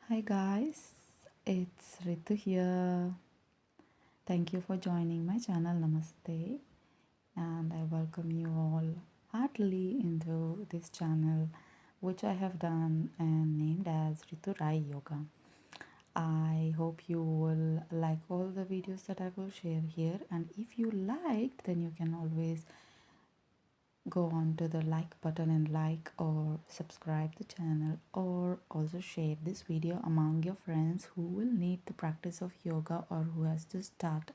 Hi guys, it's Ritu here. Thank you for joining my channel Namaste, and I welcome you all heartily into this channel which I have done and named as Ritu Rai Yoga. I hope you will like all the videos that I will share here, and if you liked, then you can always go on to the like button and like or subscribe the channel, or also share this video among your friends who will need the practice of yoga or who has to start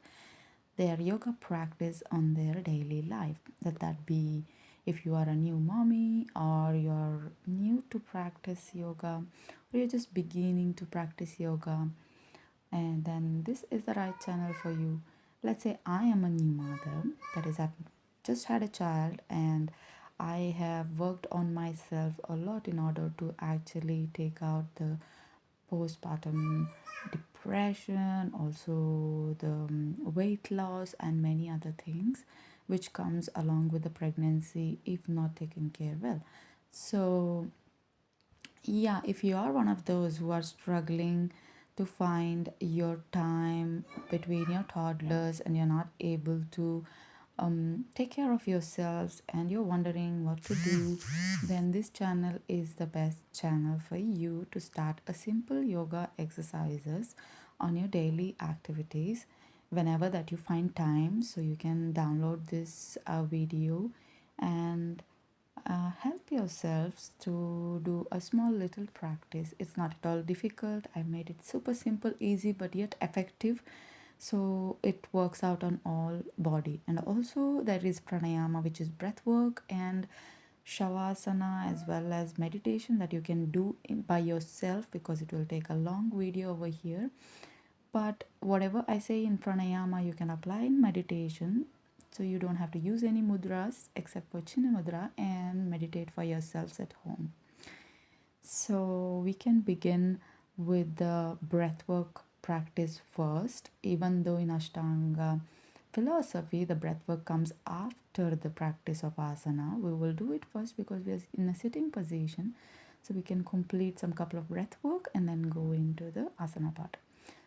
their yoga practice on their daily life. That be if you are a new mommy, or you're new to practice yoga, or you're just beginning to practice yoga, and then this is the right channel for you. Let's say I am a new mother, that is, I've just had a child, and I have worked on myself a lot in order to actually take out the postpartum depression, also the weight loss, and many other things which comes along with the pregnancy if not taken care well. So yeah, if you are one of those who are struggling to find your time between your toddlers and you're not able to take care of yourselves and you're wondering what to do, then this channel is the best channel for you to start a simple yoga exercises on your daily activities whenever that you find time. So you can download this video and help yourselves to do a small little practice. It's not at all difficult. I made it super simple, easy, but yet effective. So it works out on all body. And also there is pranayama, which is breath work, and shavasana as well as meditation that you can do by yourself, because it will take a long video over here. But whatever I say in pranayama, you can apply in meditation. So you don't have to use any mudras except for Chinna mudra, and meditate for yourselves at home. So we can begin with the breathwork practice first, even though in Ashtanga philosophy the breathwork comes after the practice of asana. We will do it first because we are in a sitting position, so we can complete some couple of breath work and then go into the asana part.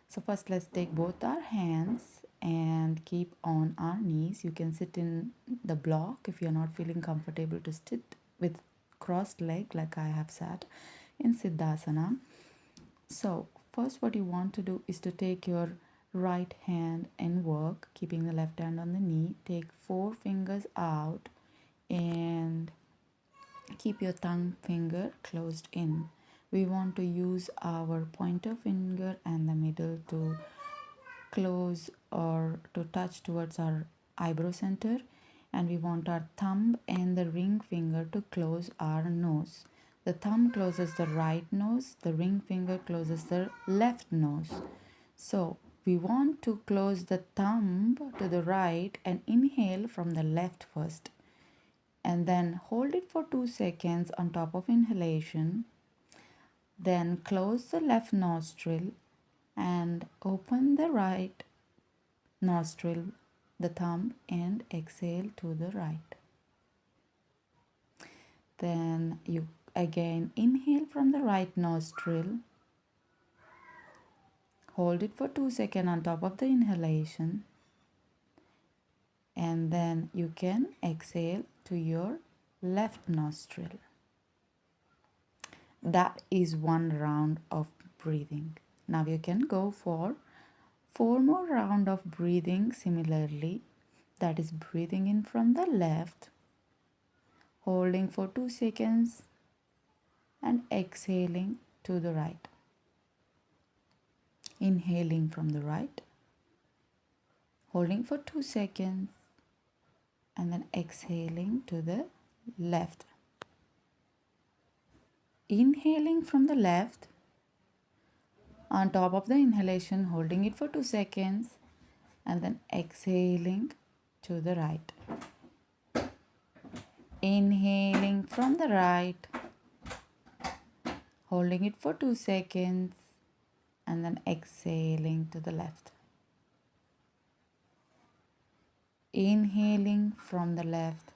So first let's take both our hands and keep on our knees. You can sit in the block if you're not feeling comfortable to sit with crossed leg like I have sat in Siddhasana. So first what you want to do is to take your right hand and work, keeping the left hand on the knee. Take 4 fingers out and keep your thumb finger closed in. We want to use our pointer finger and the middle to close or to touch towards our eyebrow center, and we want our thumb and the ring finger to close our nose. The thumb closes the right nose, the ring finger closes the left nose. So we want to close the thumb to the right and inhale from the left first, and then hold it for 2 seconds on top of inhalation. Then close the left nostril and open the right nostril, the thumb, and exhale to the right. Then you again inhale from the right nostril, hold it for 2 seconds on top of the inhalation, and then you can exhale to your left nostril. That is one round of breathing. Now you can go for 4 more round of breathing similarly. That is breathing in from the left, holding for 2 seconds and exhaling to the right. Inhaling from the right, holding for 2 seconds, and then exhaling to the left. Inhaling from the left, on top of the inhalation, holding it for 2 seconds, and then exhaling to the right. Inhaling from the right, holding it for 2 seconds, and then exhaling to the left. Inhaling from the left,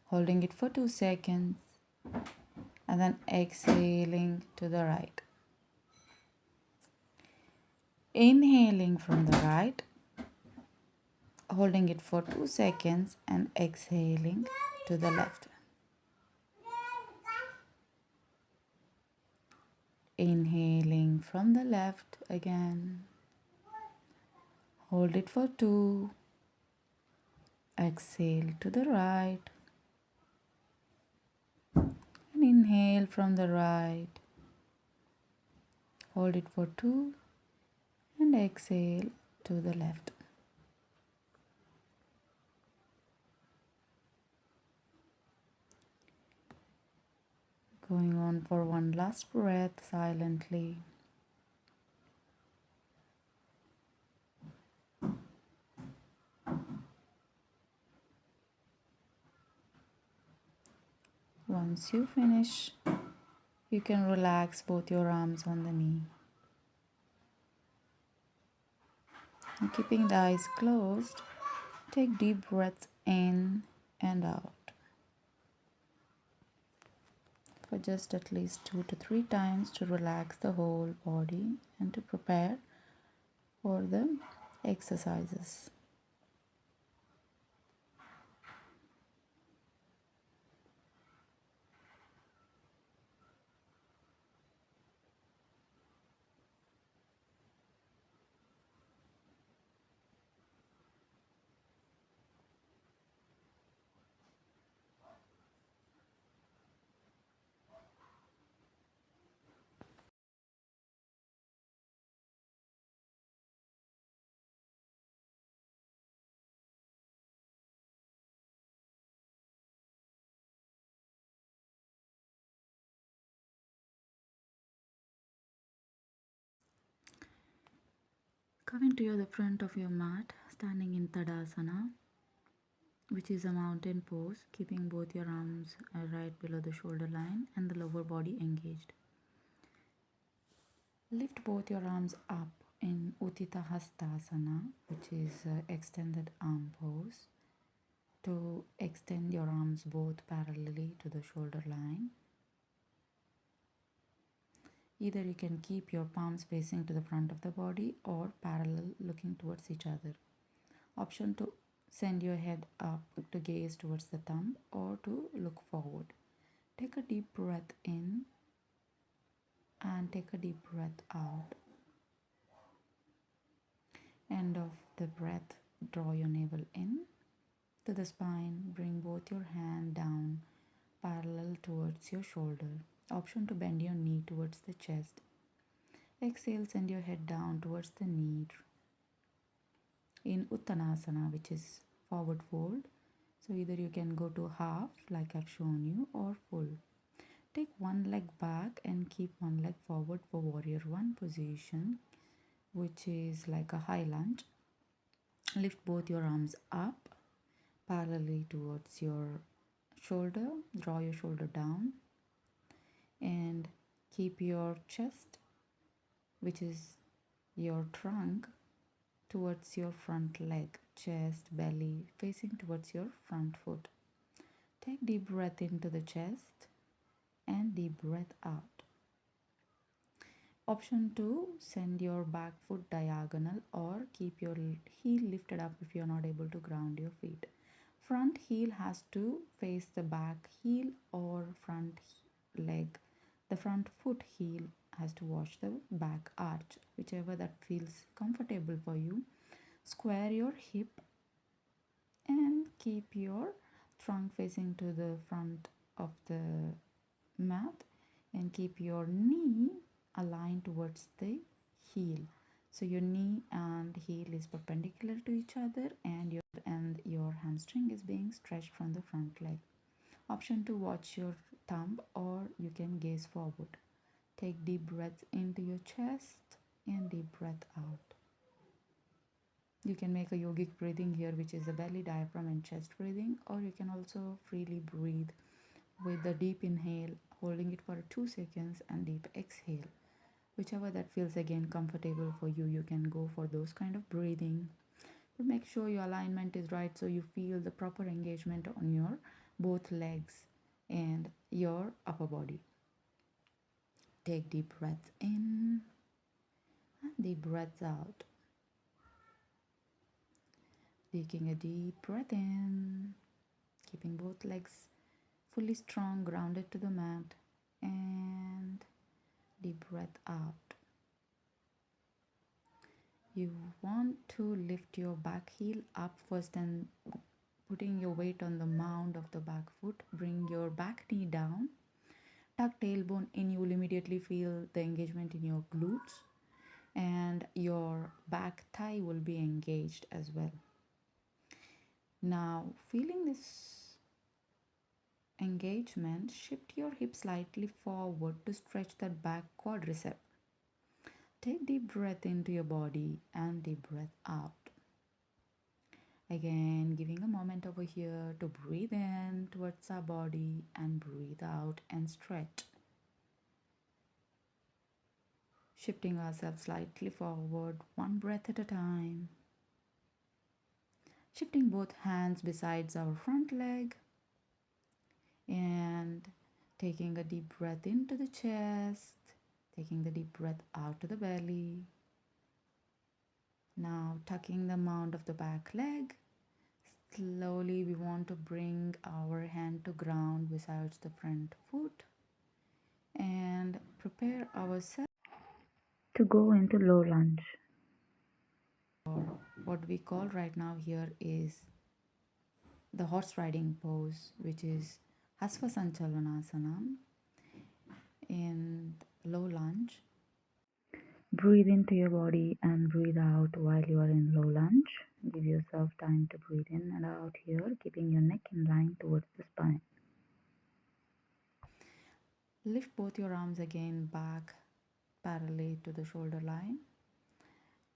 holding it for 2 seconds, and then exhaling to the right. Inhaling from the right, holding it for 2 seconds and exhaling to the left. Inhaling from the left again, hold it for 2, exhale to the right, and inhale from the right, hold it for 2 and exhale to the left. Going on for one last breath silently. Once you finish, you can relax both your arms on the knee. And keeping the eyes closed, take deep breaths in and out for just at least 2 to 3 times to relax the whole body and to prepare for the exercises. Coming to the front of your mat, standing in Tadasana, which is a mountain pose, keeping both your arms right below the shoulder line and the lower body engaged. Lift both your arms up in Uttita Hastasana, which is extended arm pose, to extend your arms both parallelly to the shoulder line. Either you can keep your palms facing to the front of the body or parallel looking towards each other. Option to send your head up to gaze towards the thumb or to look forward. Take a deep breath in and take a deep breath out. End of the breath, draw your navel in to the spine. Bring both your hand down parallel towards your shoulder. Option to bend your knee towards the chest. Exhale, send your head down towards the knee in Uttanasana, which is forward fold. So either you can go to half like I've shown you or full. Take one leg back and keep one leg forward for warrior one position, which is like a high lunge. Lift both your arms up parallelly towards your shoulder. Draw your shoulder down and keep your chest, which is your trunk, towards your front leg, chest, belly facing towards your front foot. Take deep breath into the chest and deep breath out. Option 2, send your back foot diagonal or keep your heel lifted up if you're not able to ground your feet. Front heel has to face the back heel or front leg. The front foot heel has to watch the back arch, whichever that feels comfortable for you. Square your hip and keep your trunk facing to the front of the mat and keep your knee aligned towards the heel. So your knee and heel is perpendicular to each other and your hamstring is being stretched from the front leg. Option to watch your thumb or you can gaze forward. Take deep breaths into your chest and deep breath out. You can make a yogic breathing here, which is the belly, diaphragm and chest breathing, or you can also freely breathe with the deep inhale, holding it for 2 seconds and deep exhale. Whichever that feels again comfortable for you, you can go for those kind of breathing. But make sure your alignment is right so you feel the proper engagement on your both legs and your upper body. Take deep breaths in and deep breaths out. Taking a deep breath in, keeping both legs fully strong, grounded to the mat, and deep breath out. You want to lift your back heel up first and putting your weight on the mound of the back foot. Bring your back knee down. Tuck tailbone in. You will immediately feel the engagement in your glutes, and your back thigh will be engaged as well. Now, feeling this engagement, shift your hips slightly forward to stretch that back quadricep. Take deep breath into your body and deep breath out. Again, giving a moment over here to breathe in towards our body and breathe out and stretch. Shifting ourselves slightly forward, one breath at a time. Shifting both hands besides our front leg and taking a deep breath into the chest, taking the deep breath out to the belly. Now tucking the mound of the back leg. Slowly we want to bring our hand to ground besides the front foot and prepare ourselves to go into low lunge. Or what we call right now here is the horse riding pose, which is Asana in low lunge. Breathe into your body and breathe out while you are in low lunge. Give yourself time to breathe in and out here, keeping your neck in line towards the spine. Lift both your arms again back parallel to the shoulder line.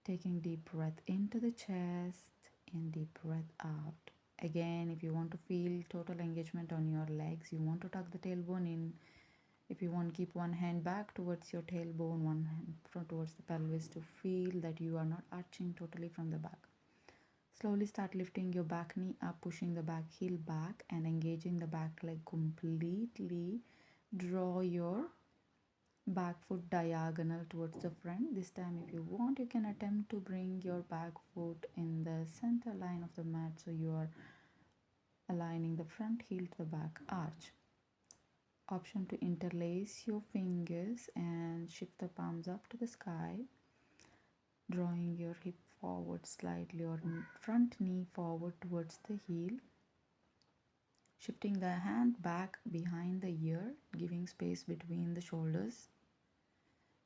Taking deep breath into the chest and deep breath out. Again, if you want to feel total engagement on your legs, you want to tuck the tailbone in. If you want, keep one hand back towards your tailbone, one hand front towards the pelvis to feel that you are not arching totally from the back. Slowly start lifting your back knee up, pushing the back heel back and engaging the back leg completely. Draw your back foot diagonal towards the front. This time, if you want, you can attempt to bring your back foot in the center line of the mat, so you are aligning the front heel to the back arch. Option to interlace your fingers and shift the palms up to the sky, drawing your hip forward slightly or front knee forward towards the heel. Shifting the hand back behind the ear, giving space between the shoulders.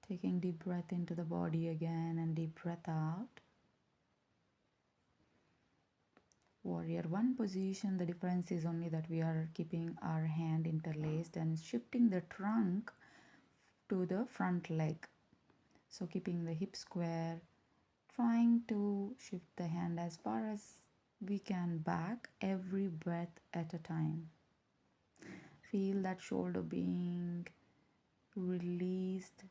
Taking deep breath into the body again and deep breath out. Warrior one position, the difference is only that we are keeping our hand interlaced and shifting the trunk to the front leg. So keeping the hip square, trying to shift the hand as far as we can back, every breath at a time. Feel that shoulder being released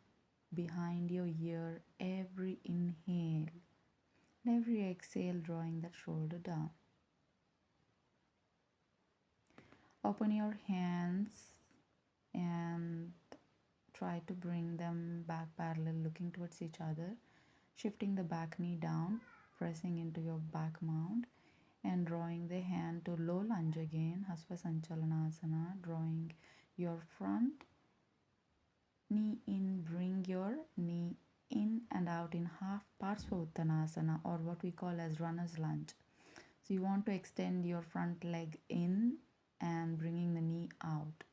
behind your ear every inhale, and every exhale drawing that shoulder down. Open your hands and try to bring them back parallel, looking towards each other. Shifting the back knee down, pressing into your back mound and drawing the hand to low lunge again, Asana, drawing your front knee in, bring your knee in and out in half Parsva or what we call as runner's lunge. So you want to extend your front leg in and bringing the knee out.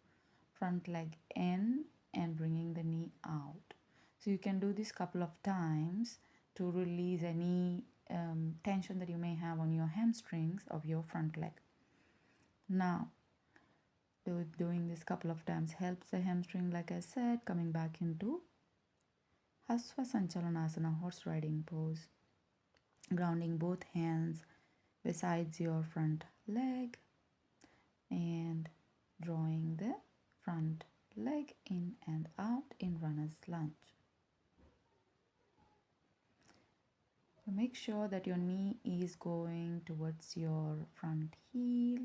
Front leg in and bringing the knee out. So you can do this couple of times to release any tension that you may have on your hamstrings of your front leg. Now, doing this couple of times helps the hamstring, like I said, coming back into Asana, horse riding pose. Grounding both hands besides your front leg and drawing the front leg in and out in runner's lunge. So make sure that your knee is going towards your front heel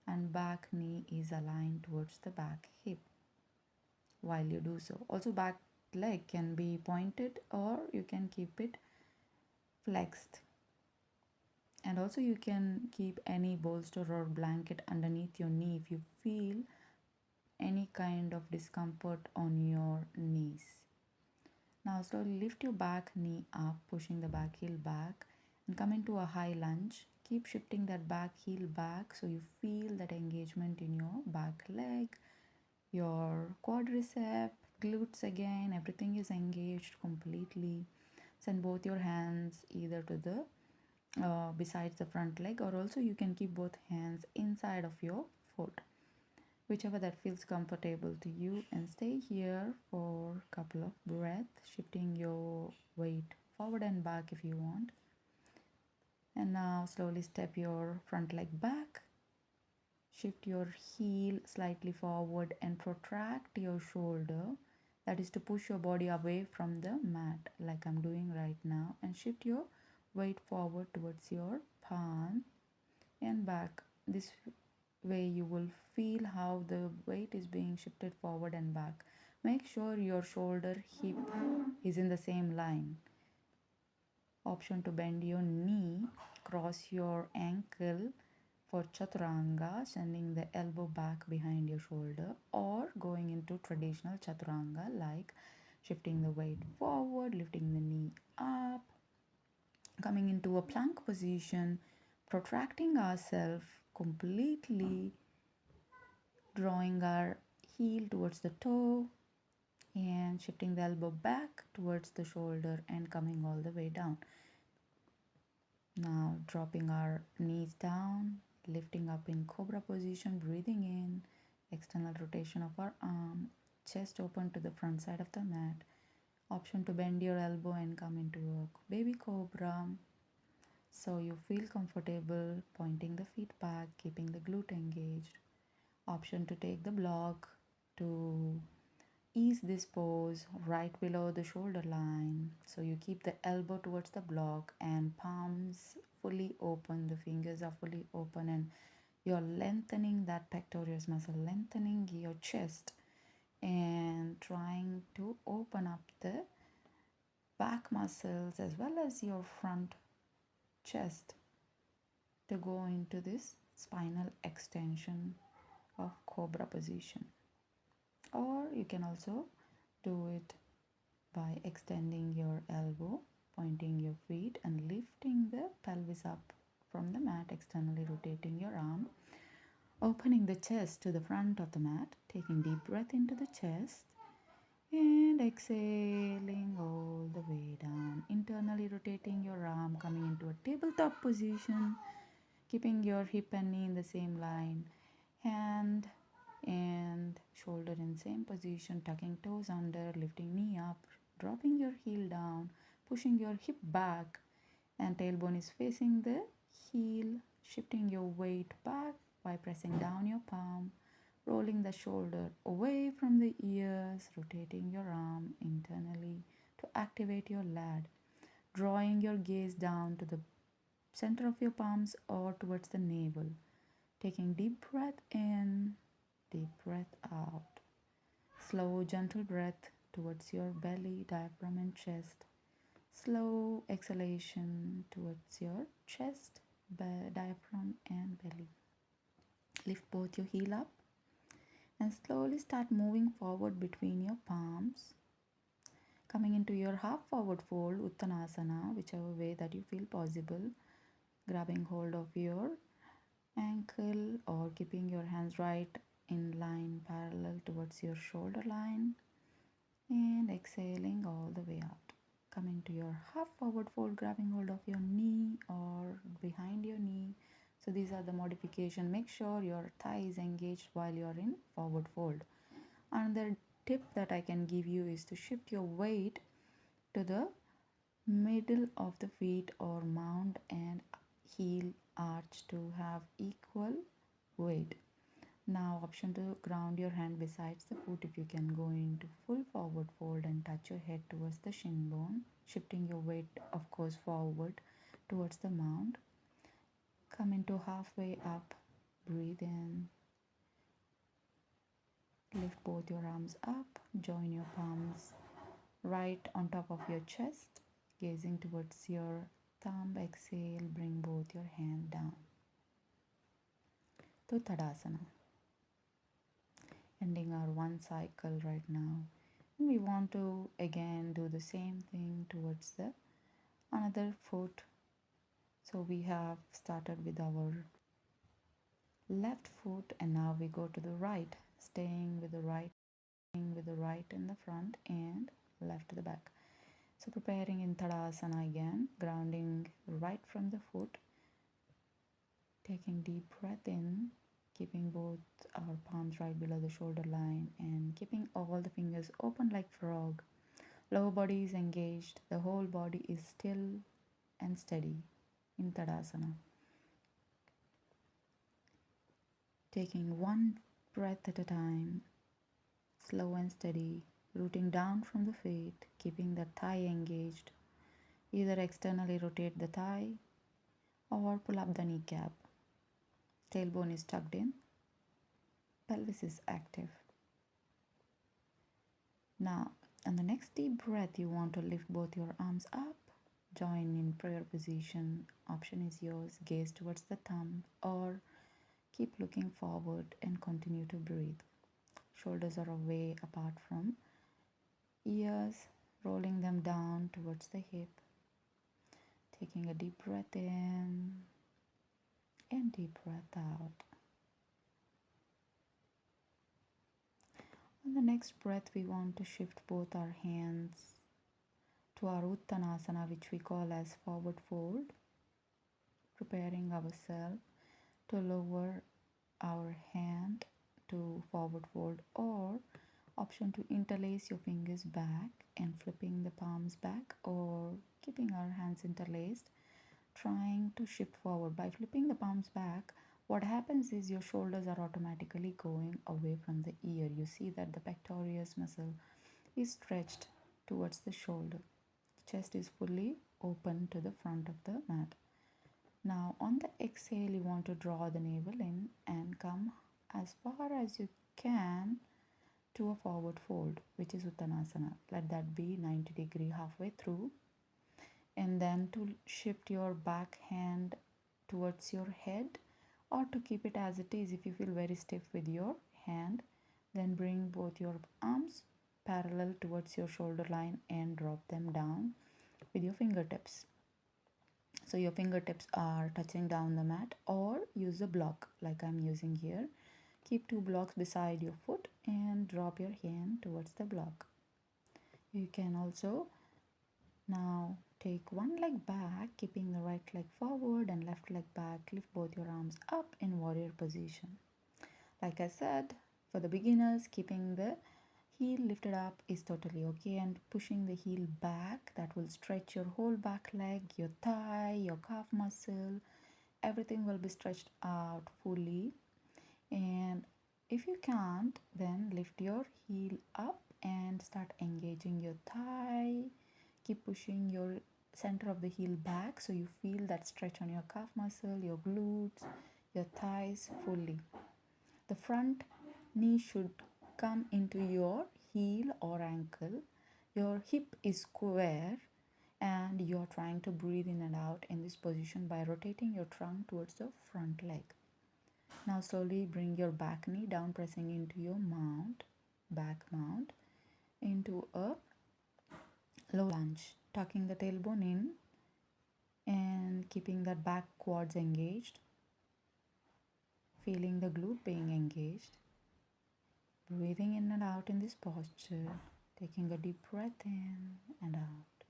and back knee is aligned towards the back hip. while you do so. Also, back leg can be pointed or you can keep it flexed. And also you can keep any bolster or blanket underneath your knee if you feel any kind of discomfort on your knees. Now slowly lift your back knee up, pushing the back heel back and come into a high lunge. Keep shifting that back heel back so you feel that engagement in your back leg, your quadricep, glutes again, everything is engaged completely. Send both your hands either to the besides the front leg, or also you can keep both hands inside of your foot, whichever that feels comfortable to you, and stay here for a couple of breaths, shifting your weight forward and back if you want. And now slowly step your front leg back, shift your heel slightly forward and protract your shoulder, that is to push your body away from the mat like I'm doing right now, and shift your weight forward towards your palm and back. This way you will feel how the weight is being shifted forward and back. Make sure your shoulder hip is in the same line. Option to bend your knee, cross your ankle for chaturanga, sending the elbow back behind your shoulder, or going into traditional chaturanga like shifting the weight forward, lifting the knee up, coming into a plank position, protracting ourselves completely, drawing our heel towards the toe and shifting the elbow back towards the shoulder and coming all the way down. Now dropping our knees down, lifting up in cobra position, breathing in, external rotation of our arm, chest open to the front side of the mat. Option to bend your elbow and come into a baby cobra. So you feel comfortable pointing the feet back, keeping the glute engaged. Option to take the block to ease this pose right below the shoulder line. So you keep the elbow towards the block and palms fully open, the fingers are fully open, and you're lengthening that pectoralis muscle, lengthening your chest and trying to open up the back muscles as well as your front chest to go into this spinal extension of cobra position. Or you can also do it by extending your elbow, pointing your feet and lifting the pelvis up from the mat, externally rotating your arm, opening the chest to the front of the mat, taking deep breath into the chest and exhaling all the way down, internally rotating your arm, coming into a tabletop position, keeping your hip and knee in the same line, hand and shoulder in same position, tucking toes under, lifting knee up, dropping your heel down, pushing your hip back and tailbone is facing the heel, shifting your weight back by pressing down your palm, rolling the shoulder away from the ears, rotating your arm internally to activate your lat, drawing your gaze down to the center of your palms or towards the navel, taking deep breath in, deep breath out. Slow, gentle breath towards your belly, diaphragm, and chest. Slow exhalation towards your chest, diaphragm, and belly. Lift both your heel up and slowly start moving forward between your palms. Coming into your half forward fold, Uttanasana, whichever way that you feel possible. Grabbing hold of your ankle or keeping your hands right in line parallel towards your shoulder line and exhaling all the way out. Coming to your half forward fold, grabbing hold of your knee or behind your knee. So these are the modification. Make sure your thigh is engaged while you're in forward fold. Another tip that I can give you is to shift your weight to the middle of the feet or mount and heel arch to have equal weight. Now option to ground your hand besides the foot if you can go into full forward fold and touch your head towards the shin bone, shifting your weight of course forward towards the mount. Come into halfway up, breathe in, lift both your arms up, join your palms right on top of your chest, gazing towards your thumb. Exhale, bring both your hands down to Tadasana. Ending our one cycle right now. And we want to again do the same thing towards the another foot. So we have started with our left foot and now we go to the right, staying with the right in the front and left to the back. So preparing in Tadasana again, grounding right from the foot, taking deep breath in, keeping both our palms right below the shoulder line and keeping all the fingers open like frog. Lower body is engaged, the whole body is still and steady in Tadasana. Taking one breath at a time, slow and steady, rooting down from the feet, keeping the thigh engaged. Either externally rotate the thigh or pull up the kneecap. Tailbone is tucked in, pelvis is active. Now, on the next deep breath, you want to lift both your arms up, join in prayer position. Option is yours, gaze towards the thumb or keep looking forward and continue to breathe. Shoulders are away apart from ears, rolling them down towards the hip. Taking a deep breath in and deep breath out. On the next breath, we want to shift both our hands to our Uttanasana, which we call as forward fold, preparing ourselves to lower our hand to forward fold, or option to interlace your fingers back and flipping the palms back, or keeping our hands interlaced, trying to shift forward. By flipping the palms back, what happens is your shoulders are automatically going away from the ear. You see that the pectoralis muscle is stretched towards the shoulder. The chest is fully open to the front of the mat. Now on the exhale, you want to draw the navel in and come as far as you can to a forward fold, which is Uttanasana. Let that be 90-degree halfway through. And then to shift your back hand towards your head, or to keep it as it is if you feel very stiff with your hand, then bring both your arms parallel towards your shoulder line and drop them down with your fingertips. So your fingertips are touching down the mat, or use a block like I'm using here. Keep two blocks beside your foot and drop your hand towards the block. You can also now take one leg back, keeping the right leg forward and left leg back. Lift both your arms up in warrior position. Like I said, for the beginners, keeping the heel lifted up is totally okay, and pushing the heel back, that will stretch your whole back leg, your thigh, your calf muscle, everything will be stretched out fully. And if you can't, then lift your heel up and start engaging your thigh. Keep pushing your center of the heel back so you feel that stretch on your calf muscle, your glutes, your thighs fully. The front knee should come into your heel or ankle. Your hip is square and you're trying to breathe in and out in this position by rotating your trunk towards the front leg. Now slowly bring your back knee down, pressing into your mount, back mount, into a low lunge, tucking the tailbone in and keeping that back quads engaged, feeling the glute being engaged. Breathing in and out in this posture, taking a deep breath in and out.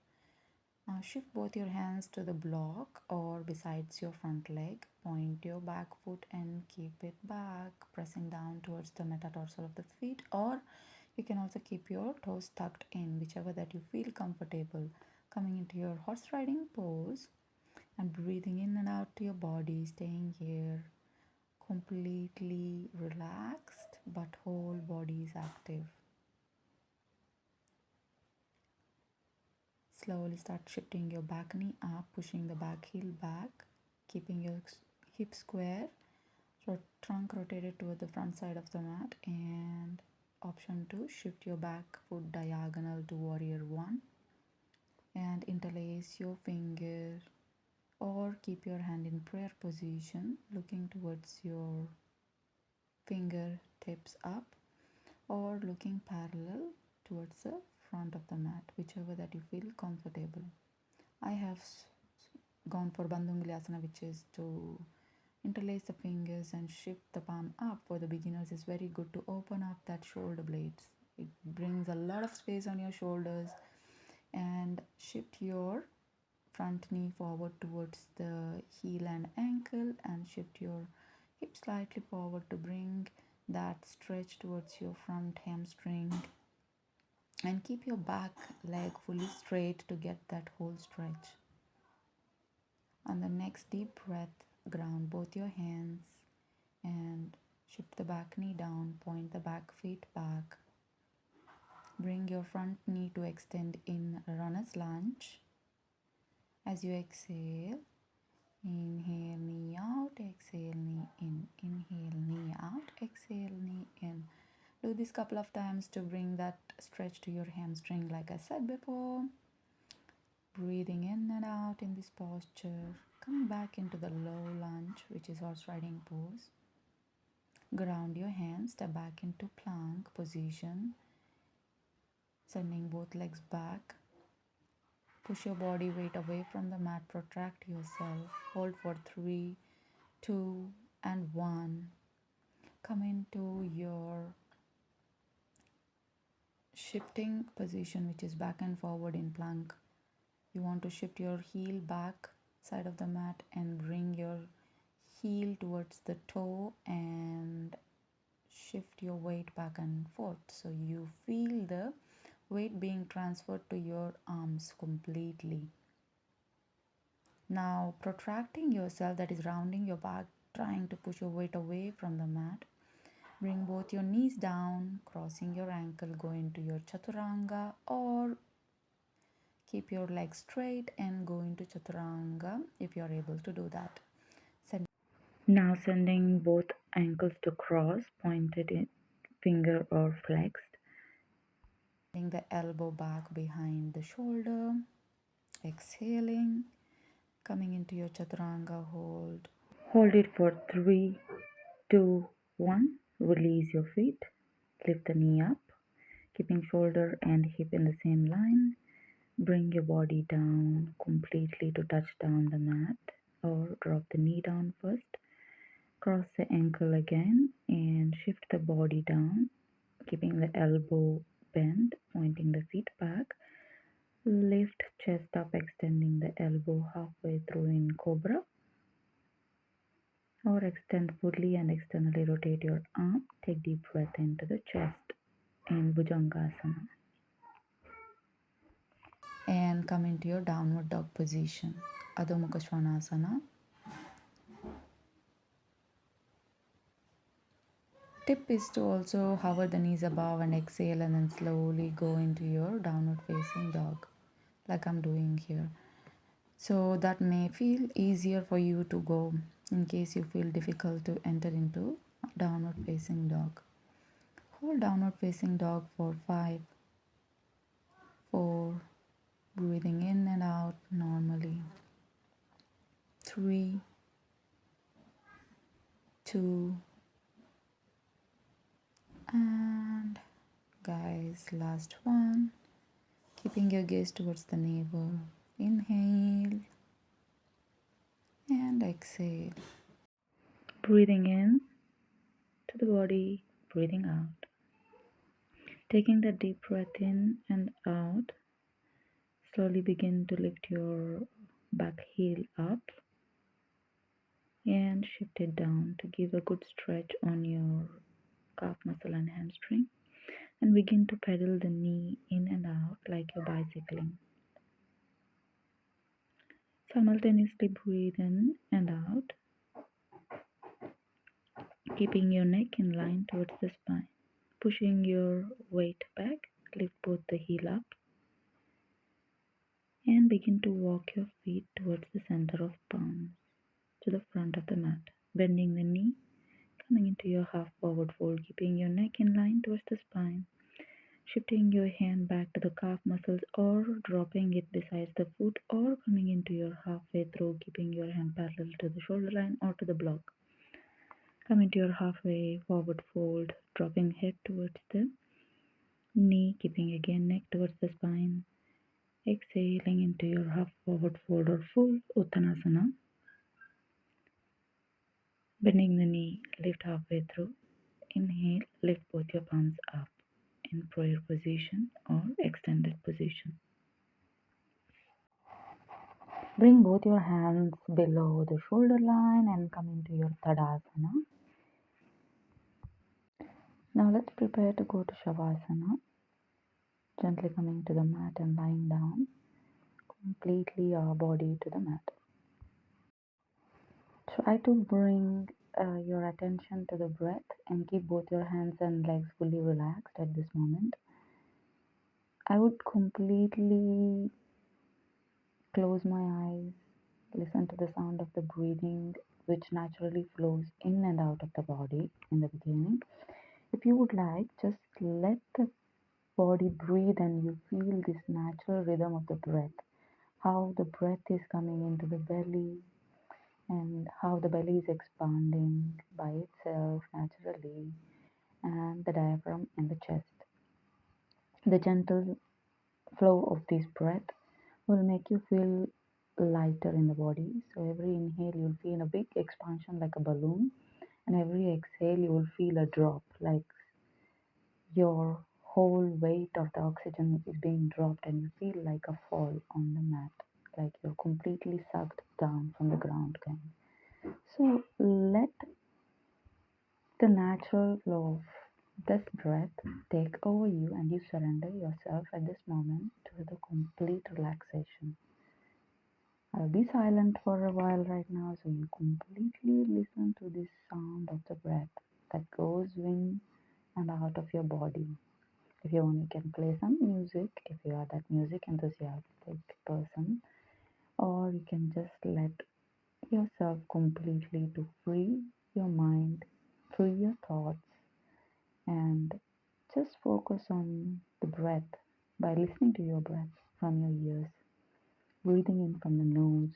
Now shift both your hands to the block or besides your front leg. Point your back foot and keep it back, pressing down towards the metatarsal of the feet, or you can also keep your toes tucked in, whichever that you feel comfortable. Coming into your horse riding pose and breathing in and out to your body, staying here completely relaxed but whole body is active. Slowly start shifting your back knee up, pushing the back heel back, keeping your hip square, so trunk rotated toward the front side of the mat, and option to shift your back foot diagonal to warrior one and interlace your finger, or keep your hand in prayer position looking towards your fingertips up, or looking parallel towards the front of the mat, whichever that you feel comfortable. I have gone for Bandunguli Asana, which is to interlace the fingers and shift the palm up. For the beginners, it's very good to open up that shoulder blades. It brings a lot of space on your shoulders, and shift your front knee forward towards the heel and ankle, and shift your hip slightly forward to bring that stretch towards your front hamstring, and keep your back leg fully straight to get that whole stretch. On the next deep breath, ground both your hands and shift the back knee down, point the back feet back. Bring your front knee to extend in runner's lunge. As you exhale, inhale knee out, exhale knee in, inhale knee out, exhale knee in. Do this couple of times to bring that stretch to your hamstring, like I said before. Breathing in and out in this posture, coming back into the low lunge, which is horse riding pose. Ground your hands, step back into plank position, sending both legs back. Push your body weight away from the mat, protract yourself. Hold for 3, 2, and 1. Come into your shifting position, which is back and forward in plank. You want to shift your heel back side of the mat and bring your heel towards the toe and shift your weight back and forth, so you feel the weight being transferred to your arms completely. Now protracting yourself, that is rounding your back, trying to push your weight away from the mat. Bring both your knees down, crossing your ankle, go into your chaturanga, or keep your legs straight and go into chaturanga if you are able to do that. Now sending both ankles to cross, pointed in finger or flexed. Bring the elbow back behind the shoulder. Exhaling, coming into your chaturanga hold. Hold it for 3, 2, 1. Release your feet. Lift the knee up, keeping shoulder and hip in the same line. Bring your body down completely to touch down the mat, or drop the knee down first. Cross the ankle again and shift the body down, keeping the elbow bent, pointing the feet back. Lift chest up, extending the elbow halfway through in cobra, or extend fully and externally rotate your arm. Take deep breath into the chest in Bhujangasana. And come into your downward dog position, Adho Mukha Svanasana. Tip is to also hover the knees above and exhale, and then slowly go into your downward facing dog, like I'm doing here. So that may feel easier for you to go in case you feel difficult to enter into downward facing dog. Hold downward facing dog for 5, 4, breathing in and out normally. 3, 2, and guys, last one. Keeping your gaze towards the navel. Inhale and exhale. Breathing in to the body, breathing out. Taking that deep breath in and out, slowly begin to lift your back heel up and shift it down to give a good stretch on your calf muscle and hamstring, and begin to pedal the knee in and out like you're bicycling. Simultaneously breathe in and out, keeping your neck in line towards the spine. Pushing your weight back, lift both the heel up and begin to walk your feet towards the center of palms to the front of the mat. Bending the knee, coming into your half forward fold, keeping your neck in line towards the spine. Shifting your hand back to the calf muscles or dropping it beside the foot or coming into your halfway through, keeping your hand parallel to the shoulder line or to the block. Come into your halfway forward fold, dropping head towards the knee, keeping again neck towards the spine. Exhaling into your half forward fold or full Uttanasana. Bending the knee, lift halfway through. Inhale, lift both your palms up in prayer position or extended position. Bring both your hands below the shoulder line and come into your Tadasana. Now let's prepare to go to Shavasana. Gently coming to the mat and lying down. Completely our body to the mat. Try to bring your attention to the breath and keep both your hands and legs fully relaxed at this moment. I would completely close my eyes, listen to the sound of the breathing which naturally flows in and out of the body in the beginning. If you would like, just let the body breathe and you feel this natural rhythm of the breath. How the breath is coming into the belly and how the belly is expanding by itself naturally, and the diaphragm and the chest. The gentle flow of this breath will make you feel lighter in the body. So every inhale you'll feel a big expansion like a balloon, and every exhale you will feel a drop like your whole weight of the oxygen is being dropped and you feel like a fall on the mat, like you're completely sucked down from the ground kind. So let the natural flow of this breath take over you and you surrender yourself at this moment to the complete relaxation. I'll be silent for a while right now so you completely listen to this sound of the breath that goes in and out of your body. If you want, you can play some music if you are that music enthusiastic person, or you can just let yourself completely to free your mind, free your thoughts, and just focus on the breath by listening to your breath from your ears, breathing in from the nose,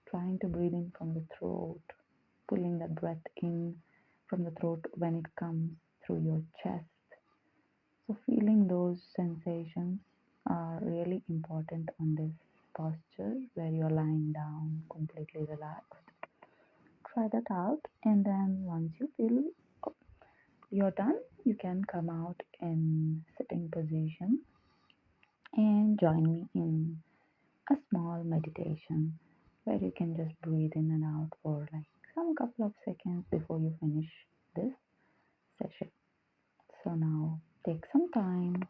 trying to breathe in from the throat, pulling that breath in from the throat when it comes through your chest. So, feeling those sensations are really important on this posture where you're lying down completely relaxed. Try that out, and then once you feel you're done, you can come out in sitting position and join me in a small meditation where you can just breathe in and out for like some couple of seconds before you finish this session. So now take some time,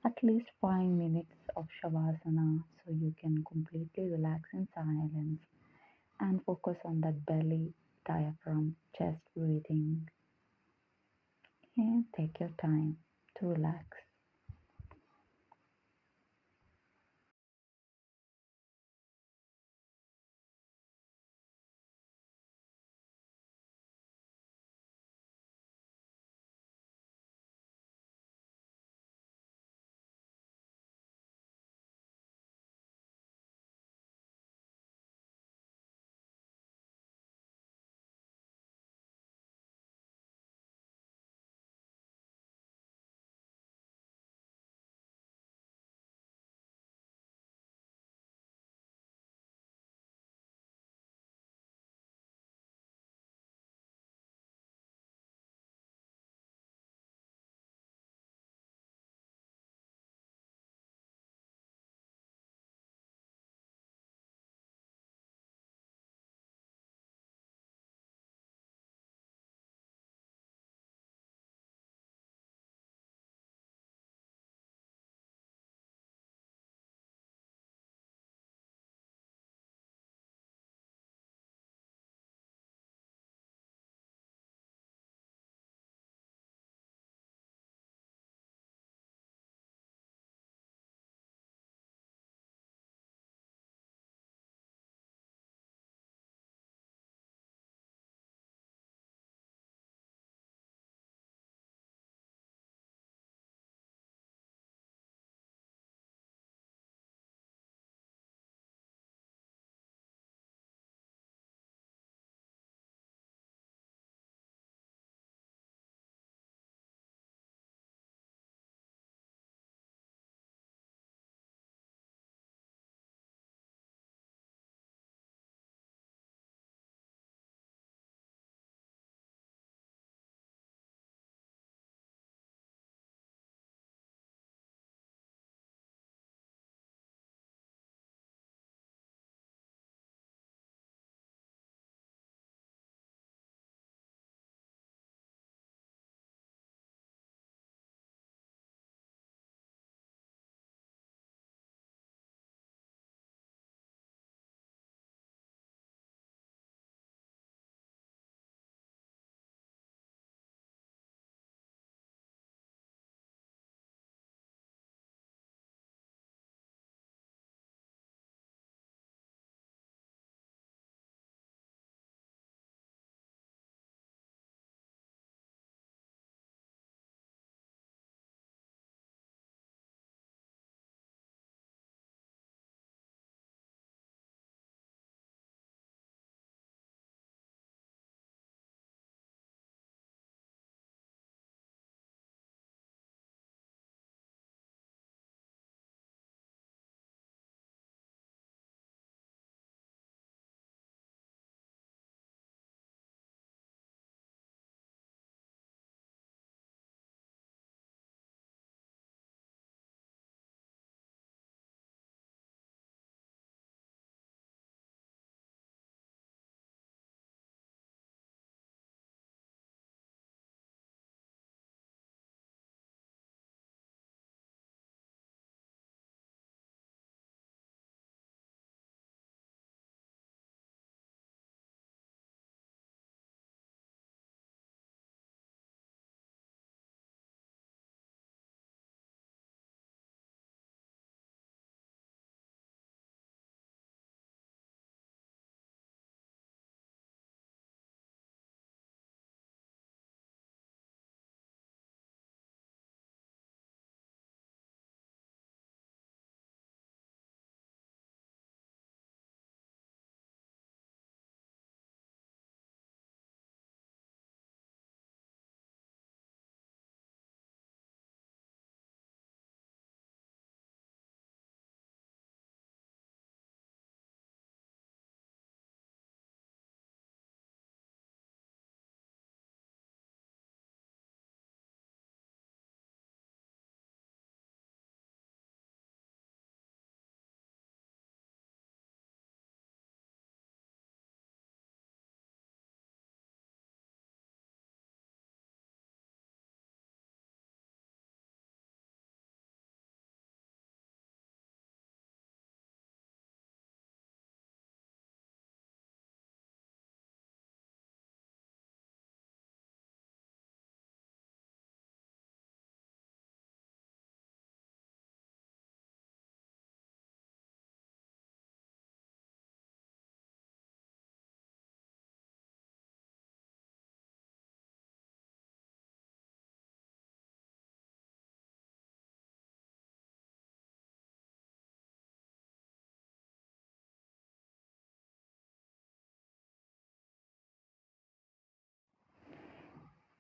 at least 5 minutes of shavasana, so you can completely relax in silence and focus on that belly, diaphragm, chest breathing, and take your time to relax.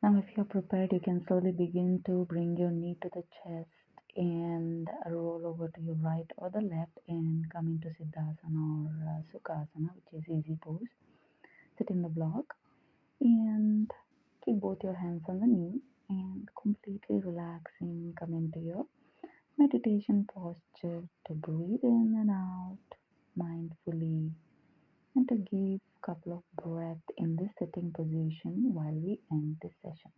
Now, if you're prepared, you can slowly begin to bring your knee to the chest and roll over to your right or the left and come into Siddhasana or Sukhasana, which is easy pose. Sit in the block and keep both your hands on the knee and completely relaxing. Come into your meditation posture to breathe in and out mindfully and to give a couple of breaths in this sitting position while we end this session.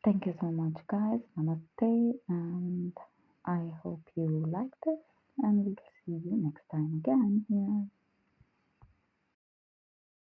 Thank you so much, guys. Namaste, and I hope you like this, and we'll see you next time again here.